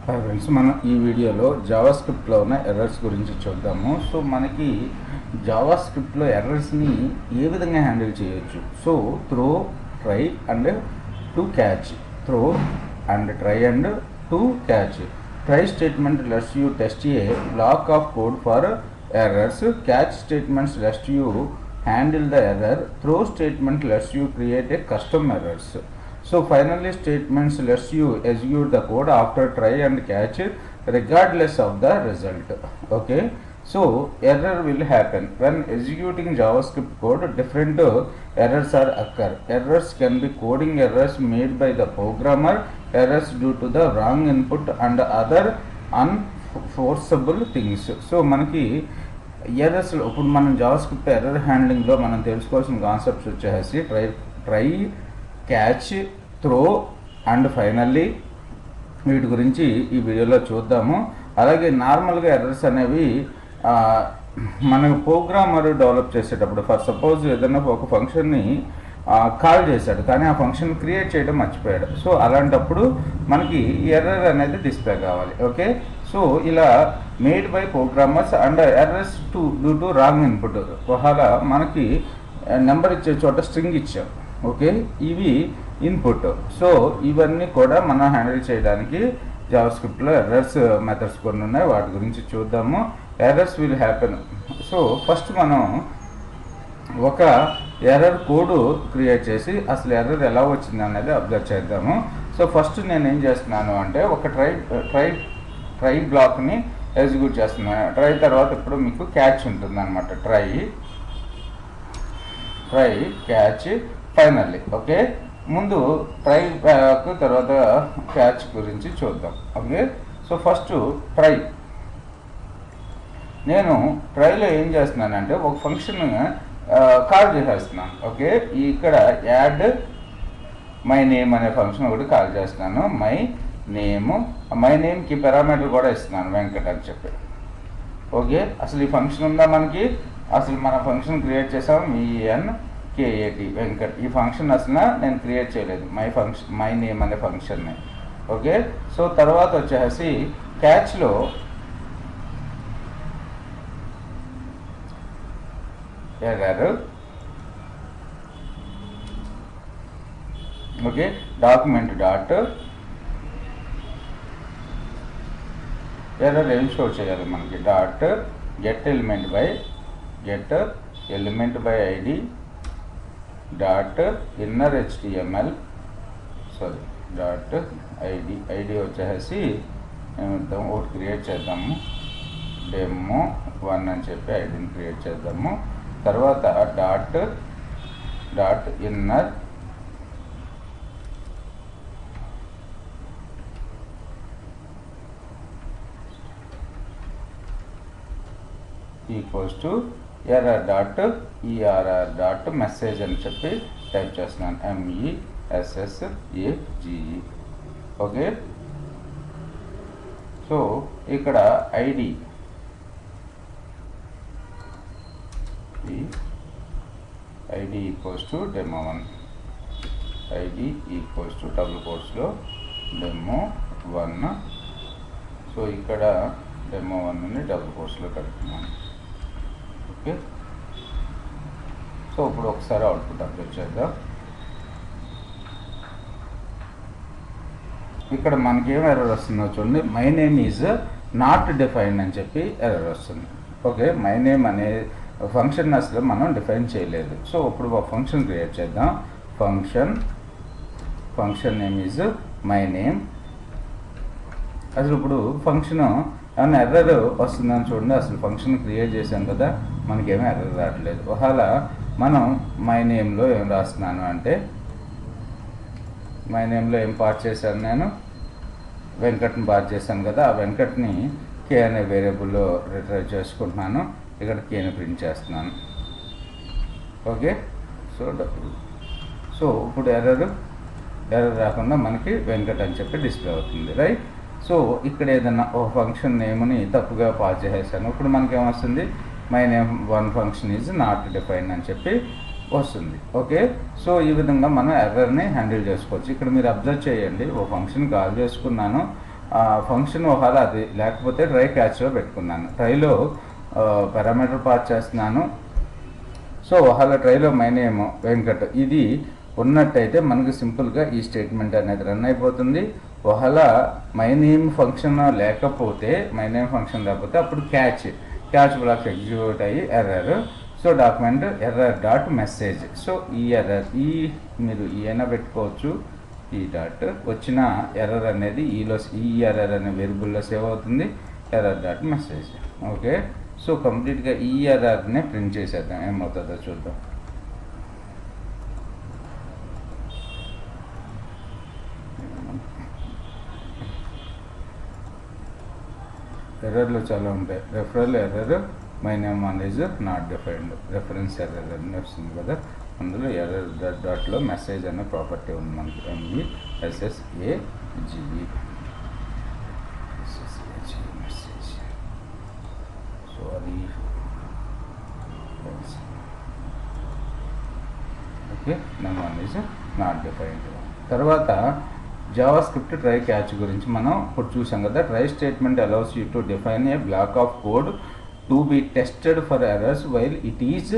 Friends, మనం ఈ వీడియోలో జావాస్క్రిప్ట్లో ఉన్న ఎర్రర్స్ గురించి చూద్దాము. సో మనకి జావాస్క్రిప్ట్లో ఎర్రర్స్ని ఏ విధంగా హ్యాండిల్ చేయొచ్చు. So throw, try and to catch. Throw and try and to catch. Try statement lets you test a block of code for errors. Catch statements lets you handle the error. Throw statement lets you create a custom errors. So finally statements lets you execute the code after try and catch regardless of the result. Okay, so error will happen when executing JavaScript code. Different errors are occur. Errors can be coding errors made by the programmer, errors due to the wrong input and other unforeseeable things. So మనకి errors ఇప్పుడు మనం JavaScript error హ్యాండ్లింగ్లో మనం తెలుసుకోవాల్సిన concepts వచ్చేసి try, catch, throw and finally వీటి గురించి ఈ వీడియోలో చూద్దాము. అలాగే నార్మల్గా ఎర్రర్స్ అనేవి మన ప్రోగ్రామర్ డెవలప్ చేసేటప్పుడు, ఫర్ సపోజ్ ఏదైనా ఒక ఫంక్షన్ని కాల్ చేశాడు కానీ ఆ ఫంక్షన్ క్రియేట్ చేయడం మర్చిపోయాడు. సో అలాంటప్పుడు మనకి ఎర్రర్ అనేది డిస్ప్లే కావాలి. ఓకే, సో ఇలా made by programmers and errors due to wrong input. ఒకవేళ మనకి నెంబర్ ఇచ్చే చోట స్ట్రింగ్ ఇచ్చాం. ఓకే, ఇవి ఇన్పుట్. సో ఇవన్నీ కూడా మనం హ్యాండిల్ చేయడానికి జావాస్క్రిప్ట్లో ఎర్రర్స్ మెథడ్స్ కొన్ని ఉన్నాయి, వాటి గురించి చూద్దాము. Errors will happen. So first మనం ఒక ఎర్రర్ కోడ్ క్రియేట్ చేసి అసలు ఎర్రర్ ఎలా వచ్చింది అనేది అబ్జర్వ్ చేద్దాము. సో ఫస్ట్ నేను ఏం చేస్తున్నాను అంటే ఒక ట్రై బ్లాక్ని ఎగ్జిక్యూట్ చేస్తున్నాను. ట్రై తర్వాత ఇప్పుడు మీకు క్యాచ్ ఉంటుంది అనమాట. Try catch finally. ఓకే, ముందు ట్రై బ్యాక్ తర్వాత క్యాచ్ గురించి చూద్దాం. Okay, so first try. నేను ట్రైలో ఏం చేస్తున్నానంటే ఒక ఫంక్షన్ కాల్ చేసేస్తున్నాను. ఓకే, ఇక్కడ యాడ్ మై నేమ్ అనే ఫంక్షన్ ఒకటి కాల్ చేస్తున్నాను. మై నేమ్కి పారామీటర్ కూడా ఇస్తున్నాను వెంకట్ అని చెప్పి. ఓకే, అసలు ఈ ఫంక్షన్ ఉందా మనకి? అసలు మన ఫంక్షన్ క్రియేట్ చేసాం VNKAT వెంకట్. ఈ ఫంక్షన్ అసలు నేను క్రియేట్ చేయలేదు, మై నేమ్ అనే ఫంక్షన్ని. ఓకే, సో తర్వాత వచ్చేసి క్యాచ్లో error. Okay, document dot error ఏం షో చేయాలి మనకి? Dot get element by ID dot inner HTML dot ID వచ్చేసి ఏమిద్దాం, ఒకటి క్రియేట్ చేద్దాము. demo1 అని చెప్పి ఐడిని క్రియేట్ చేద్దాము. తర్వాత dot inner equals to error dot message అని చెప్పి టైప్ చేస్తున్నాను. MESSAGE. ఓకే, సో ఇక్కడ ID equals to demo1. ID equals to double కోట్స్లో demo1. సో ఇక్కడ demo1ని డబుల్ కోట్స్లో కలుపుతున్నాను. ఓకే, సో ఇప్పుడు ఒకసారి అవుట్పుట్ అప్డేట్ చేద్దాం. ఇక్కడ మనకేం ఎర్రర్ వస్తుందో చూడండి. My name is not defined అని చెప్పి ఎర్రర్ వస్తుంది. ఓకే, మై నేమ్ అనే ఫంక్షన్ అసలు మనం డిఫైన్ చేయలేదు. సో ఇప్పుడు ఒక ఫంక్షన్ క్రియేట్ చేద్దాం. Function name is my name. అసలు ఇప్పుడు ఫంక్షన్ ఏమైనా ఎర్రర్ వస్తుందని చూడండి. అసలు ఫంక్షన్ క్రియేట్ చేసాం కదా, మనకేమీ ఎర్రర్ రావట్లేదు. ఒకవేళ మనం మై నేమ్లో ఏం రాస్తున్నాను అంటే, మై నేమ్లో ఏం పాస్ చేశాను నేను? వెంకట్ని పాస్ చేశాను కదా, ఆ వెంకట్ని కే అనే వేరియబుల్లో రిట్రైవ్ చేసుకుంటున్నాను. ఇక్కడ కేని ప్రింట్ చేస్తున్నాను. ఓకే, సో ఇప్పుడు ఎర్రర్ రాకుండా మనకి వెంకట్ అని చెప్పి డిస్ప్లే అవుతుంది. రైట్. సో ఇక్కడ ఏదైనా ఒక ఫంక్షన్ నేమ్ని తప్పుగా పాస్ చేసేసాను. ఇప్పుడు మనకి ఏమొస్తుంది? My name one function is not defined అని చెప్పి వస్తుంది. ఓకే, సో ఈ విధంగా మనం ఎర్రర్ని హ్యాండిల్ చేసుకోవచ్చు. ఇక్కడ మీరు అబ్జర్వ్ చేయండి, ఓ ఫంక్షన్ కాల్ చేసుకున్నాను, ఫంక్షన్ ఒకవేళ అది లేకపోతే ట్రై క్యాచ్లో పెట్టుకున్నాను. ట్రైలో పారామీటర్ పాస్ చేస్తున్నాను. సో ఒకవేళ ట్రైలో మై నేమ్ వెంకట్ ఇది ఉన్నట్టయితే మనకు సింపుల్గా ఈ స్టేట్మెంట్ అనేది రన్ అయిపోతుంది. ఒకవేళ మై నేమ్ ఫంక్షన్ లేకపోతే అప్పుడు క్యాచ్ బ్లాక్స్ ఎగ్జిక్యూట్ అయ్యి error. So document error dot message. So ఈ ఎర్రర్ మీరు అయినా పెట్టుకోవచ్చు. ఈ డాట్ వచ్చిన ఎర్రర్ అనేది ఈ ఎర్రర్ అనే వేరియబుల్లో సేవ్ అవుతుంది. Error dot message. Okay, so కంప్లీట్గా ఈ ఎర్రర్నే ప్రింట్ చేసేద్దాం, ఏమవుతుందో చూద్దాం. ఎర్రర్లు చాలా ఉంటాయి. Referral error, my name one is not defined, reference error అని వస్తుంది కదా, అందులో ఎర్రర్ డాట్లో మెసేజ్ అనే ప్రాపర్టీ ఉంది మనకి. MVSSAGE message. సో అది okay, number one is not defined. తర్వాత జావా స్క్రిప్ట్ ట్రై క్యాచ్ గురించి మనం ఇప్పుడు చూసాం కదా. Try statement allows you to define A black of code to be tested for errors while it is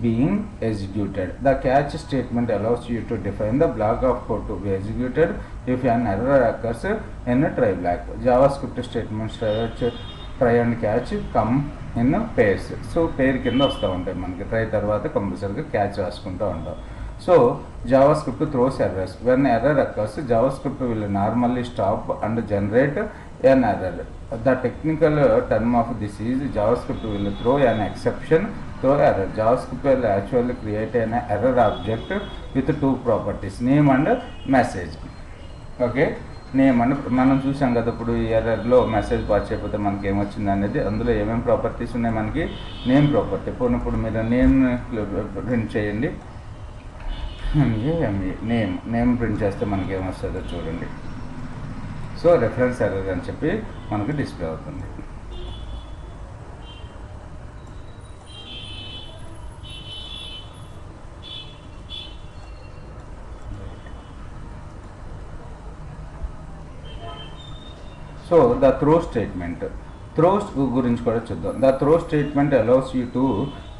being executed. The catch statement allows you to define the block of code to be executed if an error occurs in a try block. JavaScript statements try and catch come in pairs. So pair కింద వస్తూ ఉంటాయి మనకి. Try తర్వాత కంపల్సరీగా catch రాసుకుంటూ ఉంటాం. So JavaScript throws errors. When error occurs, JavaScript will normally stop and generate an error. The technical term of this is JavaScript will throw an exception throw error. JavaScript will actually create an error object with two properties, name and message. Okay, name అని మనం చూసాం కదా. ఇప్పుడు ఈ ఎర్రర్లో message pass చేయకపోతే మనకి ఏమొచ్చింది అనేది, అందులో ఏమేమి ప్రాపర్టీస్ ఉన్నాయి మనకి. Name property. ఇప్పుడు మీరు నేమ్ ప్రింట్ చేయండి. నేమ్ ప్రింట్ చేస్తే మనకి ఏమొస్తుందో చూడండి. సో రెఫరెన్స్ ఎర్రర్ అని చెప్పి మనకి డిస్ప్లే అవుతుంది. So the throw statement, throws గురించి కూడా చూద్దాం. The throw statement allows you to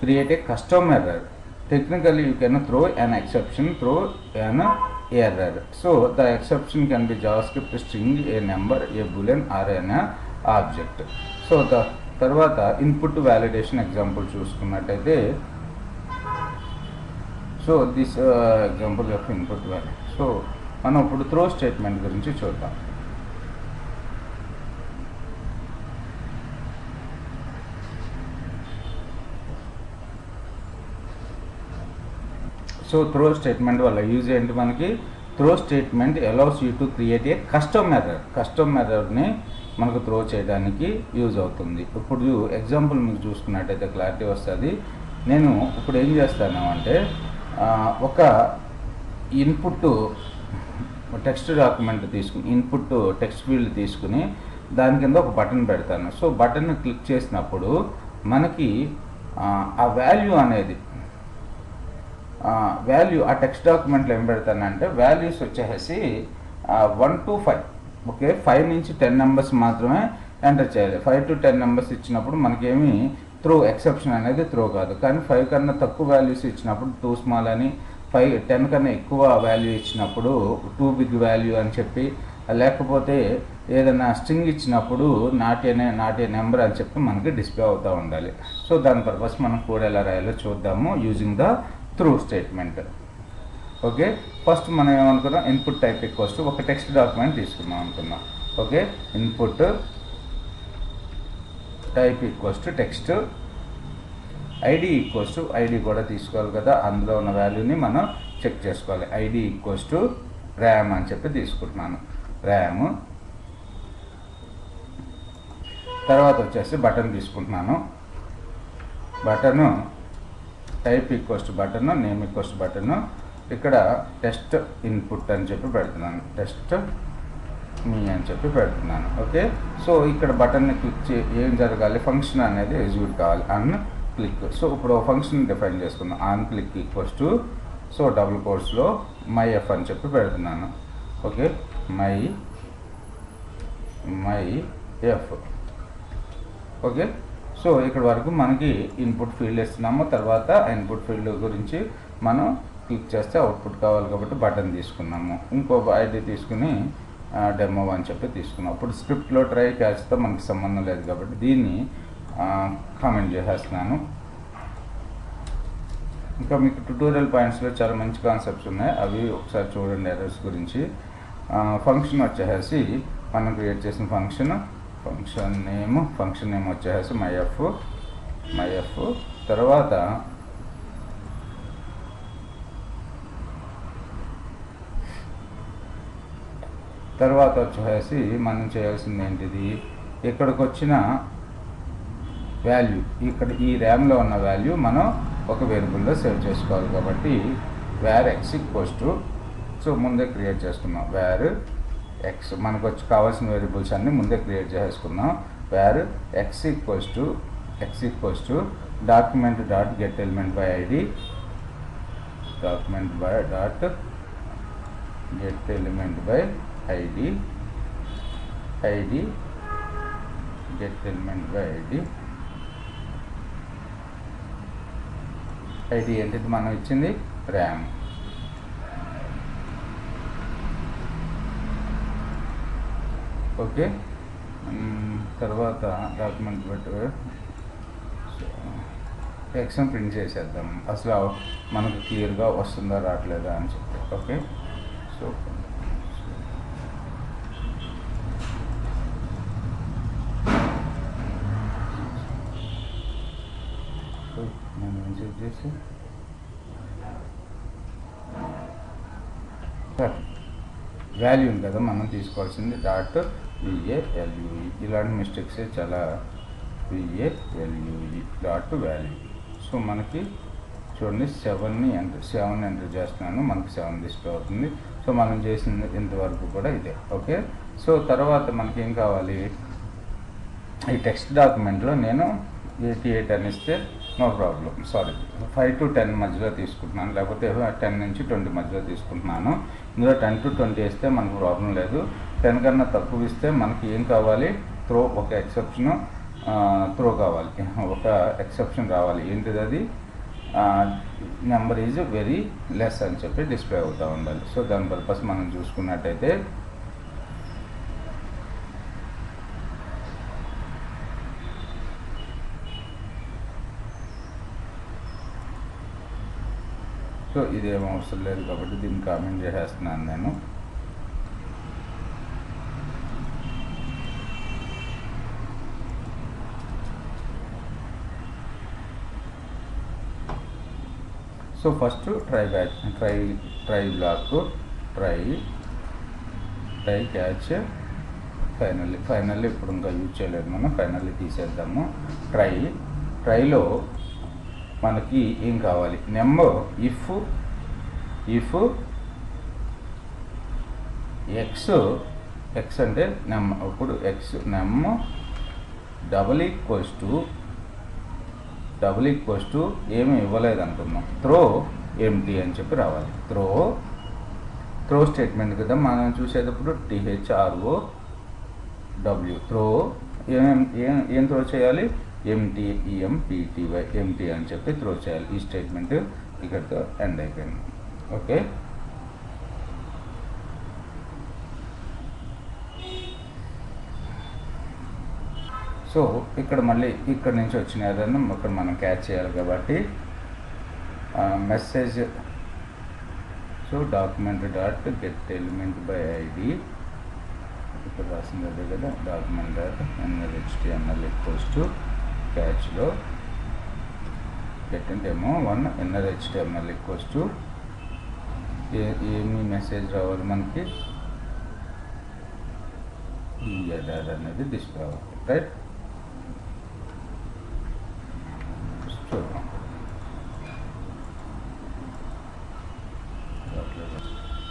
create a custom error. Technically you can throw an exception through an error. So the exception can be JavaScript string, a number, a boolean or an object. So the తర్వాత input validation example చూసుకున్నట్టయితే, so this example of input value. So మనం ఇప్పుడు throw statement గురించి చూద్దాం. So throw statement వల్ల use ఏంటి మనకి? Throw statement allows you to create a custom error. Custom ఎర్రర్ని మనకు త్రో చేయడానికి యూజ్ అవుతుంది. ఇప్పుడు ఎగ్జాంపుల్ మీకు చూసుకున్నట్టయితే క్లారిటీ వస్తుంది. నేను ఇప్పుడు ఏం చేస్తాను అంటే, ఒక ఇన్పుట్ టెక్స్ట్ డాక్యుమెంట్ తీసుకుని, ఇన్పుట్ టెక్స్ట్ ఫీల్డ్ తీసుకుని దాని కింద ఒక బటన్ పెడతాను. సో బటన్ క్లిక్ చేసినప్పుడు మనకి ఆ వాల్యూ అనేది ఆ టెక్స్ట్ డాక్యుమెంట్లో ఏం పెడతానంటే, వాల్యూస్ వచ్చేసి 1 to 5. ఓకే, 5 నుంచి 10 నెంబర్స్ మాత్రమే ఎంటర్ చేయాలి. 5 to 10 నెంబర్స్ ఇచ్చినప్పుడు మనకేమి త్రో ఎక్సెప్షన్ అనేది త్రో కాదు. కానీ 5 కన్నా తక్కువ వాల్యూస్ ఇచ్చినప్పుడు టూ స్మాల్ అని, 10 కన్నా ఎక్కువ వాల్యూ ఇచ్చినప్పుడు టూ బిగ్ వాల్యూ అని చెప్పి, లేకపోతే ఏదైనా స్ట్రింగ్ ఇచ్చినప్పుడు నాట్ ఏ నెంబర్ అని చెప్పి మనకి డిస్ప్లే అవుతూ ఉండాలి. సో దాని పర్పస్ మనం కోడ్ ఎలా రాయాలో చూద్దాము using the through statement. Okay, first మనం ఏమనుకున్నాం, ఇన్పుట్ టైప్ ఈక్వల్స్ టు ఒక టెక్స్ట్ డాక్యుమెంట్ తీసుకున్నాం అనుకున్నాం. Okay, input type equals to text, ID equals to ID కూడా తీసుకోవాలి కదా, అందులో ఉన్న వాల్యూని మనం చెక్ చేసుకోవాలి. ఐడి ఈక్వల్స్ టు ర్యామ్ అని చెప్పి తీసుకుంటున్నాను, ర్యామ్. తర్వాత వచ్చేసి బటన్ తీసుకుంటున్నాను. Button type equals to button, name equals to button. ఇక్కడ టెస్ట్ ఇన్పుట్ అని చెప్పి పెడుతున్నాను, టెస్ట్ మీ అని చెప్పి పెడుతున్నాను. ఓకే, సో ఇక్కడ బటన్ని క్లిక్ ఏం జరగాలి, ఫంక్షన్ అనేది ఎగ్జిక్యూట్ కావాలి, అన్ క్లిక్. సో ఇప్పుడు ఫంక్షన్ డిఫైన్ చేసుకుందాం, on click equals to, so double కోట్స్లో మై ఎఫ్ అని చెప్పి పెడుతున్నాను. ఓకే, మై myf. ఓకే, సో ఇక్కడ వరకు మనకి ఇన్పుట్ ఫీల్డ్ ఇస్తున్నాము. తర్వాత ఇన్పుట్ ఫీల్డ్ గురించి మనం క్లిక్ చేస్తే అవుట్పుట్ కావాలి కాబట్టి బటన్ తీసుకున్నాము. ఇంకో ఐడి తీసుకుని డెమో అని చెప్పి తీసుకున్నాం. అప్పుడు స్క్రిప్ట్లో ట్రై క్యాచ్తో మనకి సంబంధం లేదు కాబట్టి దీన్ని కామెంట్ చేసేస్తున్నాను. ఇంకా మీకు ట్యుటోరియల్ పాయింట్స్లో చాలా మంచి కాన్సెప్ట్స్ ఉన్నాయి, అవి ఒకసారి చూడండి. ఎర్రర్స్ గురించి ఫంక్షన్ వచ్చేసి మనం క్రియేట్ చేసిన ఫంక్షన్ నేమ్ వచ్చేసి myf. తర్వాత వచ్చేసి మనం చేయాల్సింది ఏంటిది, ఇక్కడికి వచ్చిన వాల్యూ, ఇక్కడ ఈ ర్యామ్లో ఉన్న వాల్యూ మనం ఒక వేరియబుల్లో సేవ్ చేసుకోవాలి కాబట్టి var x సో ముందే క్రియేట్ చేసుకున్నాం. var x మనకు వచ్చి కావాల్సిన వేరియబుల్స్ అన్నీ ముందే క్రియేట్ చేసుకున్నాం. var x document dot get element by id get element by id ID ఏంటిది మనం ఇచ్చింది ర్యామ్. ఓకే, తర్వాత డాక్యుమెంట్ పెట్టి ఎక్స్ఎం ప్రింట్ చేసేద్దాం. అసలు మనకు క్లియర్గా వస్తుందా రావట్లేదా అని చెప్పి. ఓకే, సో నేను ఏం చెక్ చేసి వాల్యూ ఉంది కదా మనం తీసుకోవాల్సింది .value. ఇలాంటి మిస్టేక్స్ చాలా .value. సో మనకి చూడండి 7 ఎంటర్ చేస్తున్నాను, మనకి 7 డిస్ప్లే అవుతుంది. సో మనం చేసింది ఇంతవరకు కూడా ఇదే. ఓకే, సో తర్వాత మనకి ఏం కావాలి, ఈ టెక్స్ట్ డాక్యుమెంట్లో నేను 88 అని ఇస్తే నో ప్రాబ్లం. సారీ, 5 to 10 మధ్యలో తీసుకుంటున్నాను, లేకపోతే 10 నుంచి 20 మధ్యలో తీసుకుంటున్నాను. ఇందులో 10 to 20 ఇస్తే మనకు ప్రాబ్లం లేదు. 10 కన్నా తక్కువ ఇస్తే మనకి ఏం కావాలి, ఒక ఎక్సెప్షన్ కావాలి, ఒక ఎక్సెప్షన్ రావాలి. ఏంటిది అది, నెంబర్ ఈజ్ వెరీ లెస్ అని చెప్పి డిస్ప్లే అవుతూ ఉండాలి. సో దాని పర్పస్ మనం చూసుకున్నట్టయితే సో ఇదేం అవసరం లేదు కాబట్టి దీన్ని కామెంట్ చేసేస్తున్నాను నేను. So first try block try catch finally ఇప్పుడు ఇంకా యూజ్ చేయలేదు మనం, ఫైనల్లీ తీసేద్దాము. ట్రైలో మనకి ఏం కావాలి, నెంబర్ ఇఫ్ ఎక్స్ అంటే నెంబర్, అప్పుడు నెమ్ డబుల్ ఈక్వల్స్ టు ఏమి ఇవ్వలేదు అనుకుందాం, త్రో ఎంటీ అని చెప్పి రావాలి. త్రో స్టేట్మెంట్ కదా మనం చూసేటప్పుడు THROW, త్రో ఏం త్రో చేయాలి, EMPTY ఎంటీ అని చెప్పి త్రో చేయాలి. ఈ స్టేట్మెంట్ ఇక్కడితో ఎండ్ అయిపోయింది. ఓకే, సో ఇక్కడ మళ్ళీ ఇక్కడ నుంచి వచ్చిన ఏదైనా ఇక్కడ మనం క్యాచ్ చేయాలి కాబట్టి message, so document dot get element by ID ఇక్కడ రాసింది అదే కదా, document dot HTML equals to క్యాచ్లో గెట్ అంటే ఏమో 1 HTML ఈక్వల్స్ టు ఏమి మెసేజ్ రావాలి మనకి, ఈ ఎర్రర్ అనేది డిస్ప్లే అవ్వాలి. రైట్,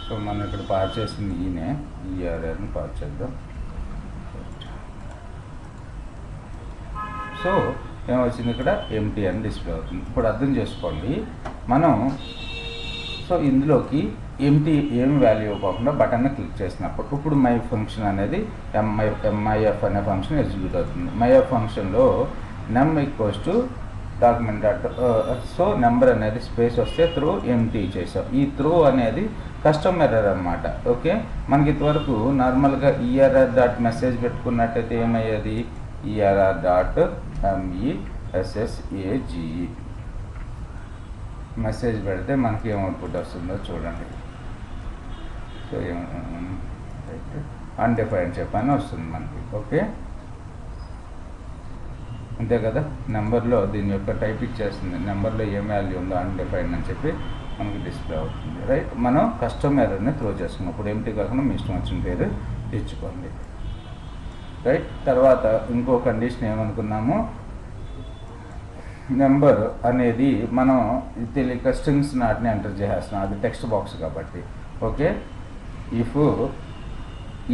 సో మనం ఇక్కడ పాస్ చేసింది ఈఆర్ఆర్ని పాస్ చేద్దాం. సో ఏమొచ్చింది ఇక్కడ ఎంటీ అని డిస్ప్లే అవుతుంది. ఇప్పుడు అర్థం చేసుకోండి, మనం సో ఇందులోకి ఏం వాల్యూ ఇవ్వకుండా బటన్ని క్లిక్ చేసినప్పుడు ఇప్పుడు మై ఫంక్షన్ అనేది ఎంఐఎఫ్ అనే ఫంక్షన్ ఎగ్జిక్యూట్ అవుతుంది. మైఎఫ్ ఫంక్షన్లో name equals to document dot so number అనేది స్పేస్ వస్తే త్రూ ఎంటీ చేసాం. ఈ త్రూ అనేది కస్టమ్ ఎర్రర్ అనమాట. ఓకే, మనకి ఇంతవరకు నార్మల్గా ఈఆర్ఆర్ డాట్ మెసేజ్ పెట్టుకున్నట్టయితే ఏమయ్యేది, ఈఆర్ఆర్ డాట్ MESSAGE మెసేజ్ పెడితే మనకి ఏం అవుట్పుట్ వస్తుందో చూడండి. సో అన్డిఫైన్డ్ చెప్పని వస్తుంది మనకి. ఓకే, అంతే కదా. నెంబర్లో దీని యొక్క టైప్ ఇచ్చేస్తుంది, నెంబర్లో ఏం వాల్యూ ఉందో అన్డిఫైన్డ్ అని చెప్పి మనకి డిస్ప్లే అవుతుంది. రైట్, మనం కస్టమ్ ఎర్రర్ని త్రో చేసుకున్నాం. ఇప్పుడు ఎంటీ కాకుండా మీ ఇష్టం వచ్చిన పేరు ఇచ్చుకోండి. రైట్, తర్వాత ఇంకో కండిషన్ ఏమనుకున్నాము, నెంబర్ అనేది మనం తెలియక స్ట్రింగ్స్ నాటిని ఎంటర్ చేసేస్తున్నాం, అది టెక్స్ట్ బాక్స్ కాబట్టి. Okay, if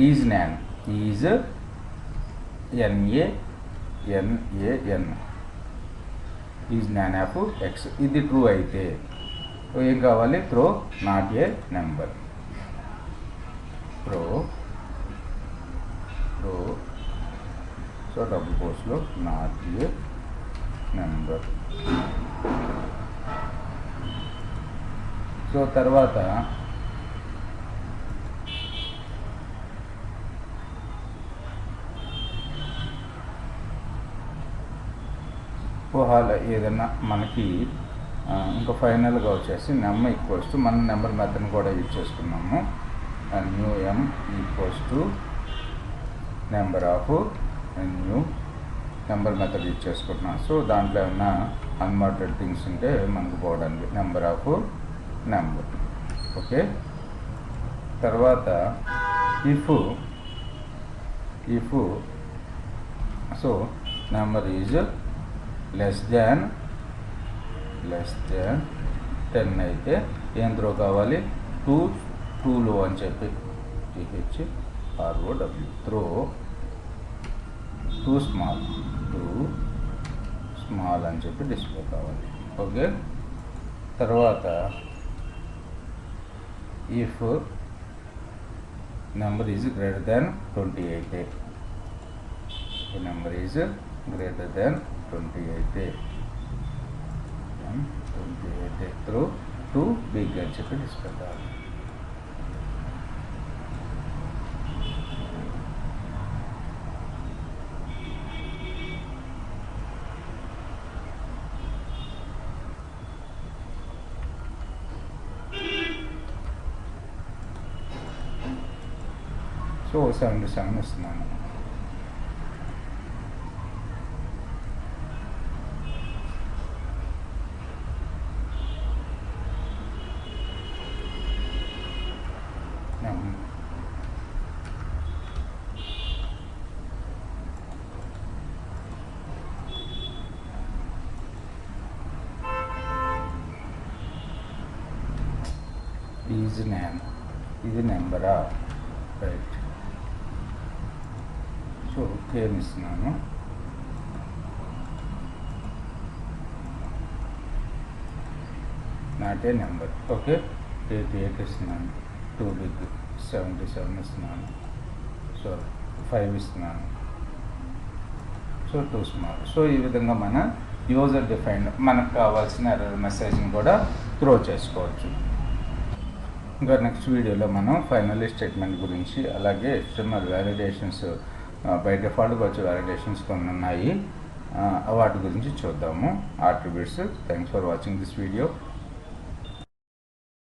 is NaN is NAN is NaN of x, ఇది ట్రూ అయితే ఏం కావాలి, throw not a number. Throw so double కోర్స్లో నాట్ ఏ నెంబర్. సో తర్వాత ఊహాల ఏదైనా మనకి ఇంకా ఫైనల్గా వచ్చేసి నెమ్ ఈక్వల్స్ టు మన నెంబర్ మెథడ్ని కూడా యూజ్ చేసుకున్నాము. New m equals to number of new number method use చేసుకుంటున్నాం. సో దాంట్లో ఏమన్నా అన్వాంటెడ్ థింగ్స్ ఉంటే మనకు పోవడానికి నెంబర్ ఆఫ్ నెంబర్. ఓకే, తర్వాత if so number is less than 10 అయితే ఏం త్రో కావాలి, టూ లో అని చెప్పి THROW త్రో టూ స్మాల్ అని చెప్పి డిస్ప్లే కావాలి. ఓకే, తర్వాత if number is greater than 20 అయితే, నెంబర్ ఈజ్ గ్రేటర్ దాన్ 20 అయితే త్రూ టూ బిగ్ అని చెప్పి డిస్ప్లే కావాలి. సో 77 ఇస్తున్నాను. ఈజ్ నేమ్, ఇది నెంబరా, రైట్. సో కేమ్ ఇస్తున్నాను. Not a number. ఓకే, 88 ఇస్తున్నాను. టూ బిగ్ 77 ఇస్తున్నాను. సో 5 ఇస్తున్నాను. So two small. సో ఈ విధంగా మన యూజర్ డిఫైన్డ్ మనకు కావాల్సిన ఎర్రర్ మెసేజ్ని కూడా త్రో చేసుకోవచ్చు. ఇంకా నెక్స్ట్ వీడియోలో మనం ఫైనల్ స్టేట్మెంట్ గురించి, అలాగే HTML వ్యాలిడేషన్స్ బై డిఫాల్ట్గా వచ్చే వ్యాలిడేషన్స్ కొన్ని ఉన్నాయి, వాటి గురించి చూద్దాము. Attributes. Thanks for watching this video.